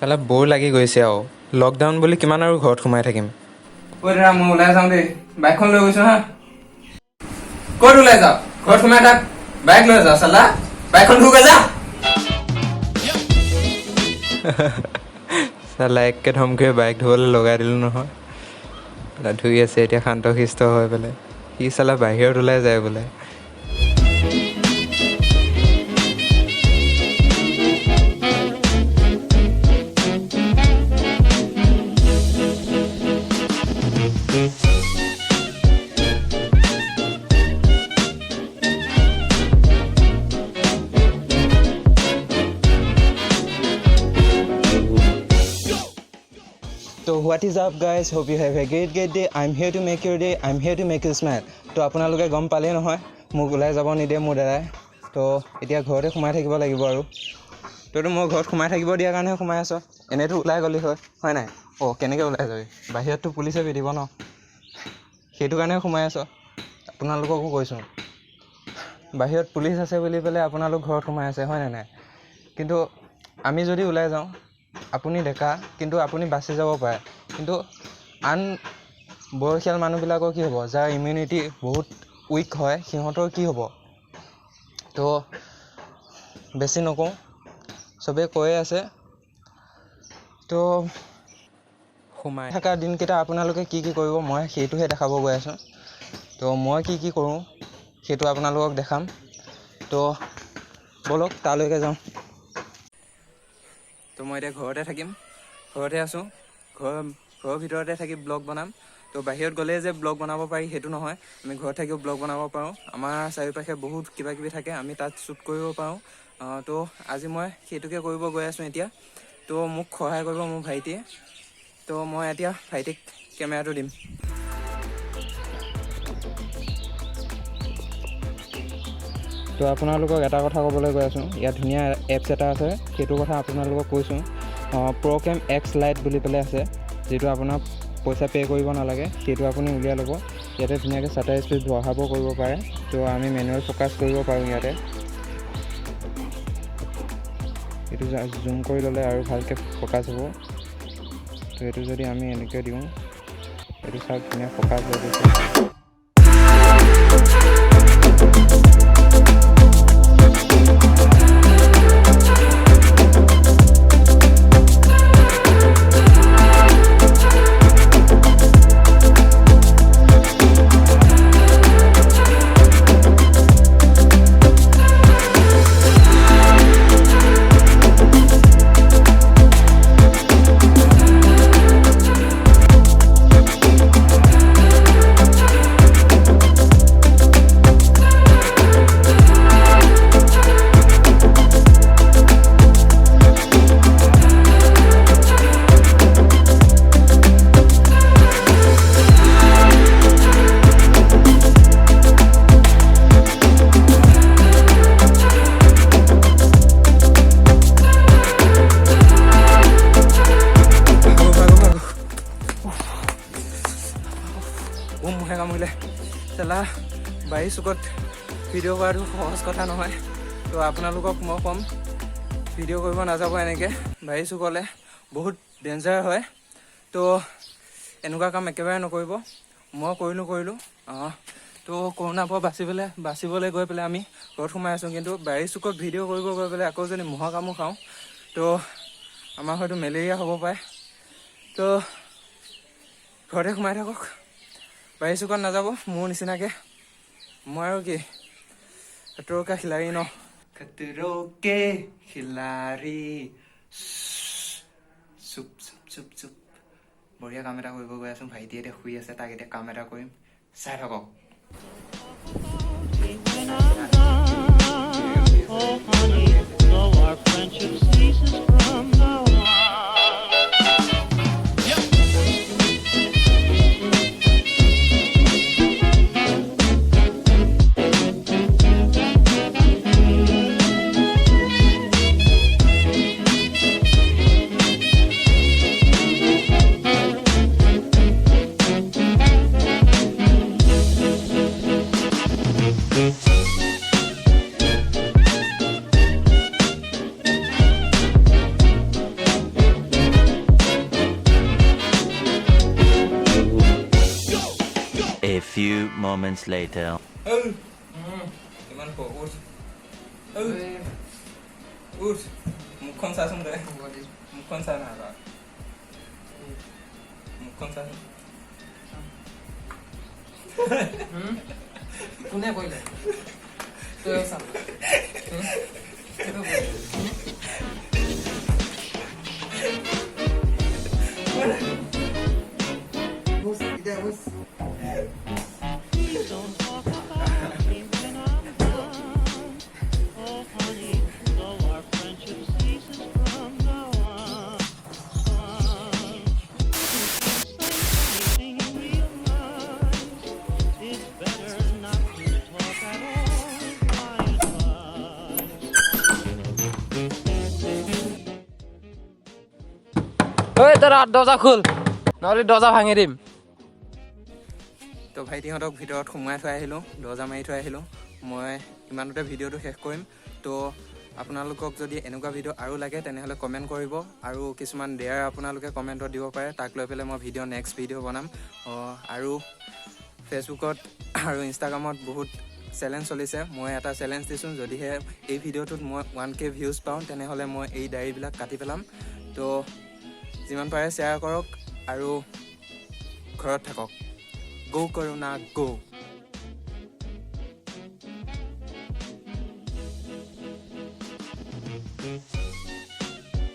চালা বৰ লাগি গৈছে আৰু লকডাউন বুলি কিমান আৰু ঘৰত সোমাই থাকিম। ঐ দাদা মই ওলাই যাওঁ দেই, বাইকখন লৈ গৈছো হা। ক'ত ওলাই যাওঁ? ঘৰত সোমাই থাক, বাইক লৈ যাওঁ চালা, বাইকখন ধুকে যা। চালা একে ধমকে বাইক ধুবলৈ লগাই দিলোঁ নহয়। ধুই আছে এতিয়া শান্ত শিষ্ট হৈ পেলাই। সি চালা বাহিৰত ওলাই যায় বোলে। So what is up guys, hope you have a great day. I'm here to make your day, I'm here to make you smile. তো আপোনালোকে গম পালে নহয় মোক ওলাই যাব নিদিয়ে মোৰ দাদাই। তো এতিয়া ঘৰতে সোমাই থাকিব লাগিব আৰু তইতো মই ঘৰত সোমাই থাকিব দিয়াৰ কাৰণে সোমাই আছ, এনেতো ওলাই গ'লি হয় নাই? কেনেকৈ ওলাই যাবি? বাহিৰততো পুলিচে পিটিব ন, সেইটো কাৰণে সোমাই আছ। আপোনালোককো কৈছোঁ বাহিৰত পুলিচ আছে বুলি পেলাই আপোনালোক ঘৰত সোমাই আছে হয় নাই? কিন্তু আমি যদি ওলাই যাওঁ, আপুনি ডেকা কিন্তু আপুনি বাচি যাব পাৰে, কিন্তু আন বয়সীয়াল মানুহবিলাকৰ কি হ'ব? যাৰ ইমিউনিটি বহুত উইক হয় সিহঁতৰ কি হ'ব? তো বেছি নকওঁ, চবেই কৈয়ে আছে। তো সোমাই থকা দিনকেইটা আপোনালোকে কি কৰিব মই সেইটোহে দেখাব গৈ আছোঁ। তো মই কি কৰোঁ সেইটো আপোনালোকক দেখাম। তো ব'লক তালৈকে যাওঁ। তো মই এতিয়া ঘৰতে থাকিম, ঘৰতে আছোঁ, ঘৰৰ ভিতৰতে থাকি ব্লগ বনাম। তো বাহিৰত গ'লে যে ব্লগ বনাব পাৰি সেইটো নহয়, আমি ঘৰত থাকিও ব্লগ বনাব পাৰোঁ। আমাৰ চাৰিওপাশে বহুত কিবাকিবি থাকে, আমি তাত শ্বুট কৰিব পাৰোঁ। তো আজি মই সেইটোকে কৰিব গৈ আছোঁ এতিয়া। তো মোক সহায় কৰিব মোৰ ভাইটিয়ে। তো মই এতিয়া ভাইটিক কেমেৰাটো দিম। তো আপোনালোকক এটা কথা ক'বলৈ গৈ আছোঁ, ইয়াত ধুনীয়া এপছ এটা আছে, সেইটো কথা আপোনালোকক কৈছোঁ। প্ৰ'কেম এক্স লাইট বুলি পেলাই আছে, যিটো আপোনাৰ পইচা পে' কৰিব নালাগে, সেইটো আপুনি উলিয়াই ল'ব। ইয়াতে ধুনীয়াকৈ ছাটাৰ স্পীড বঢ়াব কৰিব পাৰে। তো আমি মেনুৱেল ফ'কাছ কৰিব পাৰোঁ ইয়াতে। এইটো জুম কৰি ল'লে আৰু ভালকৈ ফ'কাছ হ'ব। তো এইটো যদি আমি এনেকৈ দিওঁ, এইটো চাওক ধুনীয়া ফ'কাছ হৈ গৈছে। মুখে কামুৰিলে চালা। বাৰী চুকত ভিডিঅ' কৰাটো সহজ কথা নহয়। তো আপোনালোকক মই ক'ম ভিডিঅ' কৰিব নাযাব এনেকৈ, বাৰী চুকলৈ বহুত ডেঞ্জাৰ হয়। তো এনেকুৱা কাম একেবাৰে নকৰিব। মই কৰিলোঁ। তো কৰোণাৰ পৰা বাচিবলৈ গৈ পেলাই আমি ঘৰত সোমাই আছোঁ, কিন্তু বাৰী চুকত ভিডিঅ' কৰিব গৈ পেলাই আকৌ যদি মহৰ কামোৰ খাওঁ তো আমাৰ হয়তো মেলেৰিয়া হ'ব পাৰে। তো ঘৰতে সোমাই থাকক, বাৰী চুকত নাযাব মোৰ নিচিনাকৈ। মই আৰু কি খতৰো কা খিলাৰী ন, খতৰো কে খিলাৰী। চুপ বঢ়িয়া কাম এটা কৰিব গৈ আছোঁ। ভাইটি এতিয়া শুই আছে, তাক এতিয়া কাম এটা কৰিম, চাই থাকক। moments later. কিমান ক উঠ উঠ মুখখন চাচোন তই মুখখন চা না মুখখন চাচোন কোনে কৈলে তই চাম Please don't talk about me when I'm gone. Oh, honey, though our friendship ceases from now on. Say anything you realize. It's better not to talk at all. My advice. ঐ তোরা দরজা খোল নহ'লে দরজা ভাঙি দিম তো ভাইটিহঁতক ভিতৰত সোমাই থৈ আহিলোঁ দৰজা মাৰি থৈ আহিলোঁ মই ইমানতে ভিডিঅ'টো শেষ কৰিম তো আপোনালোকক যদি এনেকুৱা ভিডিঅ' আৰু লাগে তেনেহ'লে কমেণ্ট কৰিব আৰু কিছুমান ডেয়াৰ আপোনালোকে কমেণ্টত দিব পাৰে তাক লৈ পেলাই মই নেক্সট ভিডিঅ' বনাম আৰু ফেচবুকত আৰু ইনষ্টাগ্ৰামত বহুত চেলেঞ্জ চলিছে মই এটা চেলেঞ্জ দিছোঁ যদিহে এই ভিডিঅ'টোত মই 1K ভিউজ পাওঁ তেনেহ'লে মই এই ডায়েৰীবিলাক কাটি পেলাম তো যিমান পাৰে শ্বেয়াৰ কৰক আৰু ঘৰত থাকক Go Corona, go!